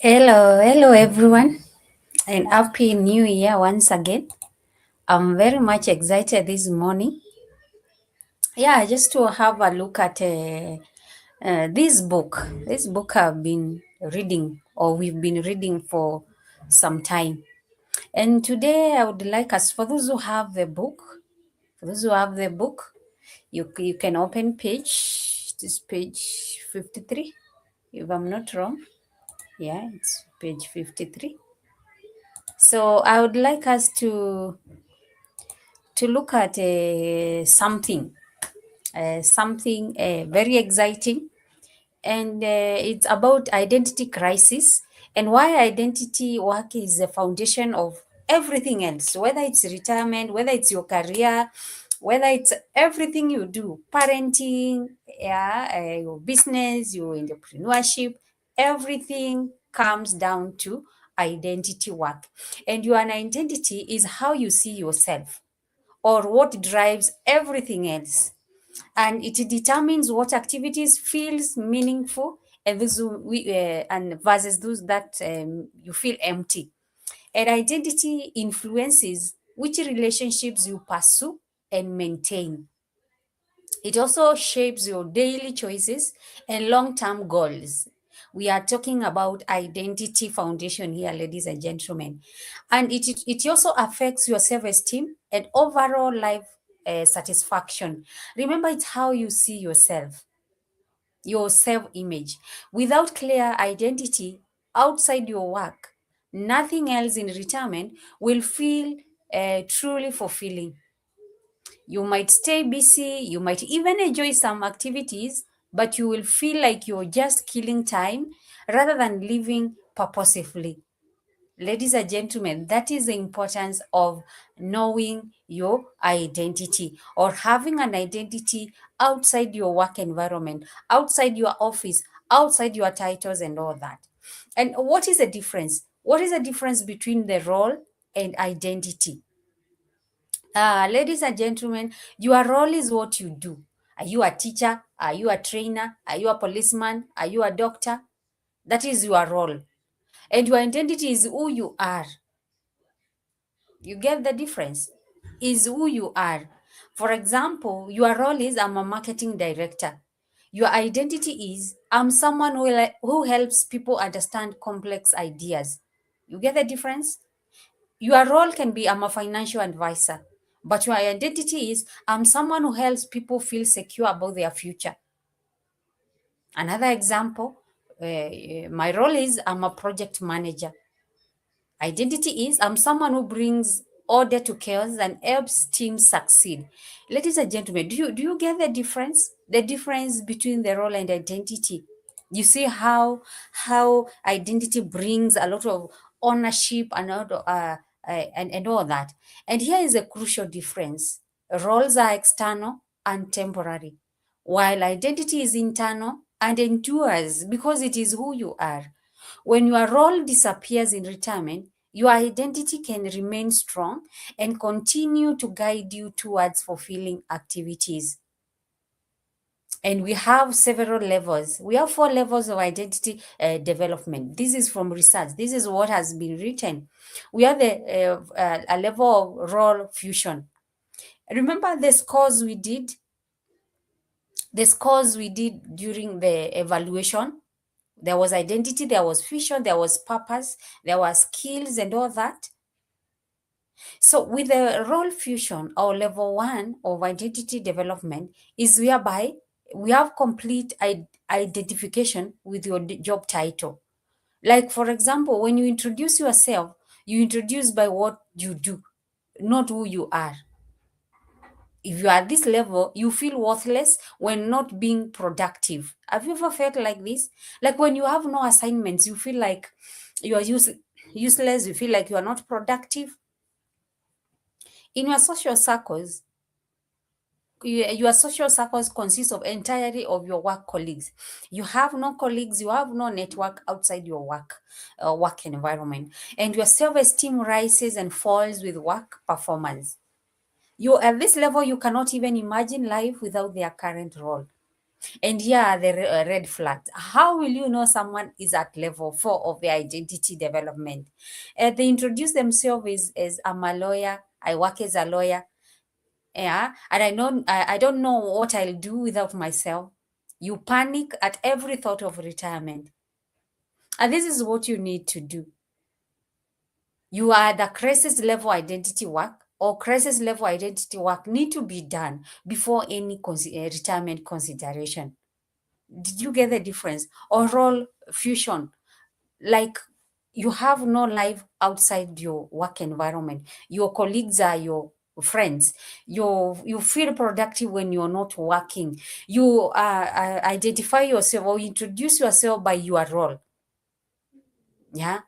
Hello everyone, and happy new year once again. I'm very much excited this morning. Yeah, just to have a look at this book. This book I've been reading, or we've been reading for some time. And today I would like us, for those who have the book, you can open this page 53, if I'm not wrong. Yeah, it's page 53. So I would like us to look at something very exciting, and it's about identity crisis and why identity work is the foundation of everything else, whether it's retirement, whether it's your career, whether it's everything you do, parenting, yeah, your business, your entrepreneurship. Everything comes down to identity work, and your identity is how you see yourself, or what drives everything else, and it determines what activities feels meaningful and and versus those that you feel empty. And identity influences which relationships you pursue and maintain. It also shapes your daily choices and long-term goals. We are talking about identity foundation here, ladies and gentlemen. And it also affects your self-esteem and overall life satisfaction. Remember, it's how you see yourself, your self-image. Without clear identity outside your work, nothing else in retirement will feel truly fulfilling. You might stay busy, you might even enjoy some activities, but you will feel like you're just killing time rather than living purposefully. Ladies and gentlemen, that is the importance of knowing your identity, or having an identity outside your work environment, outside your office, outside your titles and all that. And what is the difference? What is the difference between the role and identity? Ladies and gentlemen, your role is what you do. Are you a teacher? Are you a trainer? Are you a policeman? Are you a doctor? That is your role. And your identity is who you are. You get the difference? Is who you are. For example, your role is I'm a marketing director. Your identity is I'm someone who helps people understand complex ideas. You get the difference? Your role can be I'm a financial advisor, but your identity is I'm someone who helps people feel secure about their future. Another example, my role is I'm a project manager. Identity is I'm someone who brings order to chaos and helps teams succeed. Ladies and gentlemen, do you get the difference? The difference between the role and identity. You see how identity brings a lot of ownership and and all that. And here is a crucial difference. Roles are external and temporary, while identity is internal and endures because it is who you are. When your role disappears in retirement, your identity can remain strong and continue to guide you towards fulfilling activities. And we have several levels. We have 4 levels of identity development. This is from research. This is what has been written. We have a level of role fusion. Remember the scores we did? The scores we did during the evaluation? There was identity, there was fusion, there was purpose, there was skills and all that. So with the role fusion, or level 1 of identity development is whereby we have complete identification with your job title. Like, for example, when you introduce yourself, you introduce by what you do, not who you are. If you are at this level, you feel worthless when not being productive. Have you ever felt like this? Like when you have no assignments, you feel like you are useless, you feel like you are not productive. In your social circles, your social circles consist of entirely of your work colleagues. You have no colleagues, you have no network outside your work environment, and your self-esteem rises and falls with work performance. You at this level, you cannot even imagine life without their current role. And yeah, the red flags. How will you know someone is at level 4 of their identity development? They introduce themselves as I'm a lawyer, I work as a lawyer, yeah, and I don't know what I'll do without myself. You panic at every thought of retirement. And this is what you need to do. You are the crisis level identity work, or crisis level identity work need to be done before any retirement consideration. Did you get the difference? Or role fusion, like you have no life outside your work environment. Your colleagues are your friends. You feel productive when you're not working. You identify yourself or introduce yourself by your role. Yeah.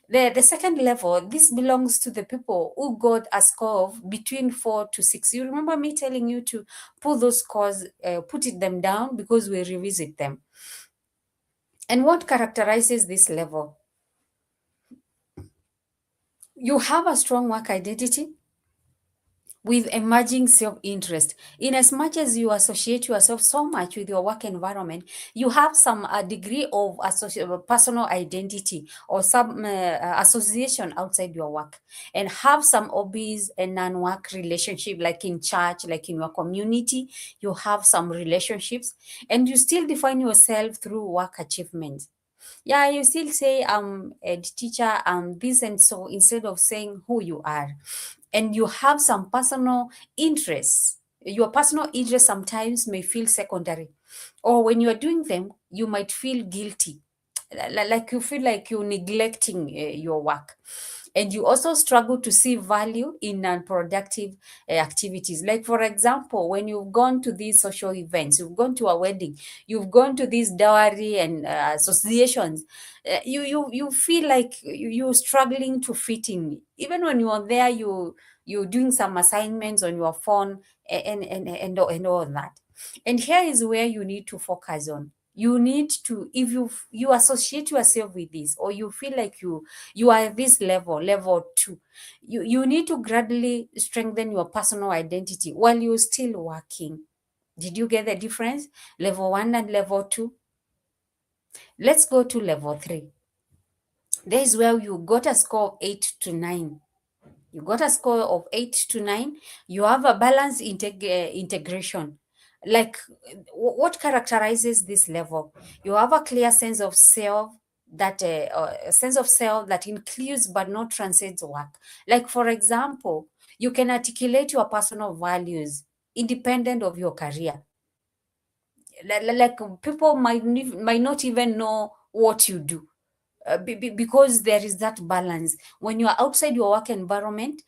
The second level, this belongs to the people who got a score of between 4 to 6. You remember me telling you to put those scores, put them down because we revisit them. And what characterizes this level? You have a strong work identity with emerging self-interest. In as much as you associate yourself so much with your work environment, you have some degree of personal identity or some association outside your work, and have some hobbies and non-work relationship, like in church, like in your community. You have some relationships, and you still define yourself through work achievements. Yeah, you still say I'm a teacher, this and so, instead of saying who you are. And you have some personal interests. Your personal interests sometimes may feel secondary, or when you are doing them, you might feel guilty, like you feel like you're neglecting your work. And you also struggle to see value in non-productive activities. Like, for example, when you've gone to these social events, you've gone to a wedding, you've gone to these dowry and associations, you feel like you're struggling to fit in. Even when you're there, you're doing some assignments on your phone, and all that. And here is where you need to focus on. You need to, if you associate yourself with this, or you feel like you are at this level 2, you need to gradually strengthen your personal identity while you're still working. Did you get the difference? Level 1 and level 2. Let's go to level 3. There is where you got a score of 8 to 9. You got a score of 8 to 9. You have a balanced integration. Like, what characterizes this level? You have a clear sense of self, that a sense of self that includes but not transcends work. Like, for example, you can articulate your personal values independent of your career. Like, people might not even know what you do, because there is that balance. When you are outside your work environment,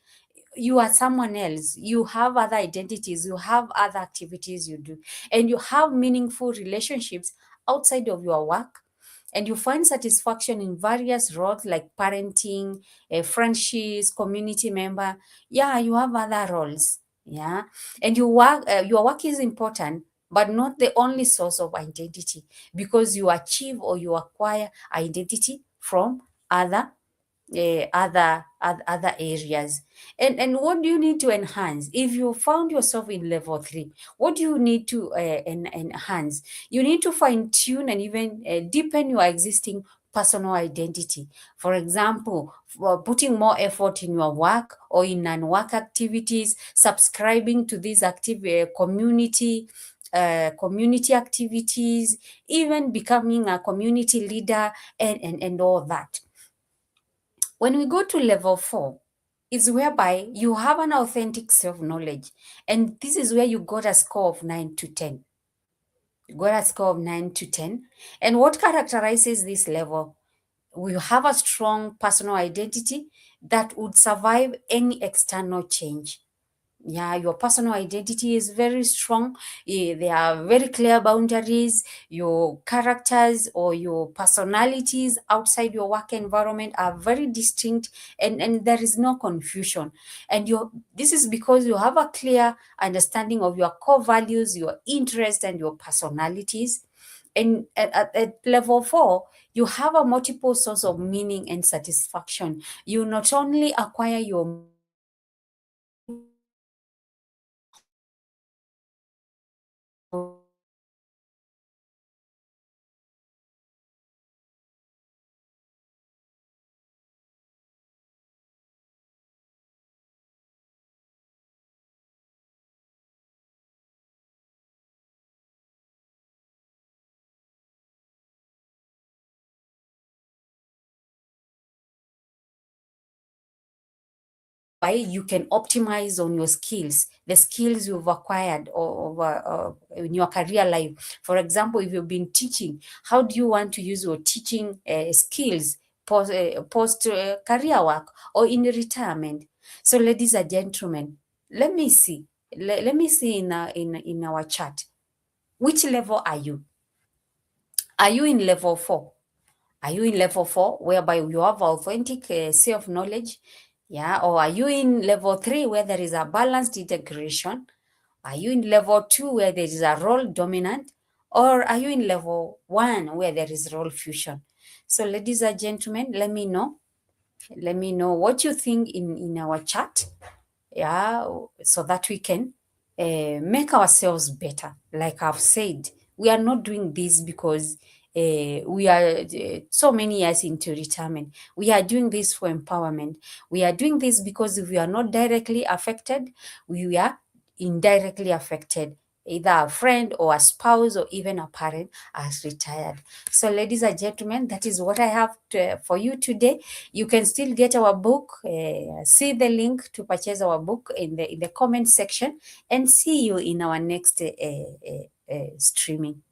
you are someone else. You have other identities, you have other activities you do, and you have meaningful relationships outside of your work. And you find satisfaction in various roles, like parenting, friendships, community member. Yeah, you have other roles. Yeah. And your work is important, but not the only source of identity, because you achieve or you acquire identity from other other areas. And what do you need to enhance? If you found yourself in level 3, what do you need to enhance? You need to fine tune and even deepen your existing personal identity. For example, for putting more effort in your work or in non-work activities, subscribing to these active community activities, even becoming a community leader, and all that. When we go to level 4, is whereby you have an authentic self-knowledge. And this is where you got a score of 9 to 10. You got a score of 9 to 10. And what characterizes this level? We have a strong personal identity that would survive any external change. Yeah, your personal identity is very strong. There are very clear boundaries. Your characters or your personalities outside your work environment are very distinct, and there is no confusion. And this is because you have a clear understanding of your core values, your interests, and your personalities. And at level 4, you have a multiple source of meaning and satisfaction. You not only acquire your why you can optimize on your skills, the skills you've acquired over in your career life. For example, if you've been teaching, how do you want to use your teaching skills post career work or in retirement? So, ladies and gentlemen, let me see. Let me see in our chat. Which level are you? Are you in level 4? Are you in level 4, whereby you have authentic self-knowledge? Yeah. Or are you in level 3, where there is a balanced integration? Are you in level 2, where there is a role dominant? Or are you in level 1, where there is role fusion? So, ladies and gentlemen, let me know. Let me know what you think in our chat. Yeah, so that we can make ourselves better. Like I've said, we are not doing this because we are so many years into retirement. We are doing this for empowerment. We are doing this because if we are not directly affected, we are indirectly affected. Either a friend or a spouse or even a parent has retired. So, ladies and gentlemen, that is what I have for you today. You can still get our book. See the link to purchase our book in the comment section, and see you in our next streaming.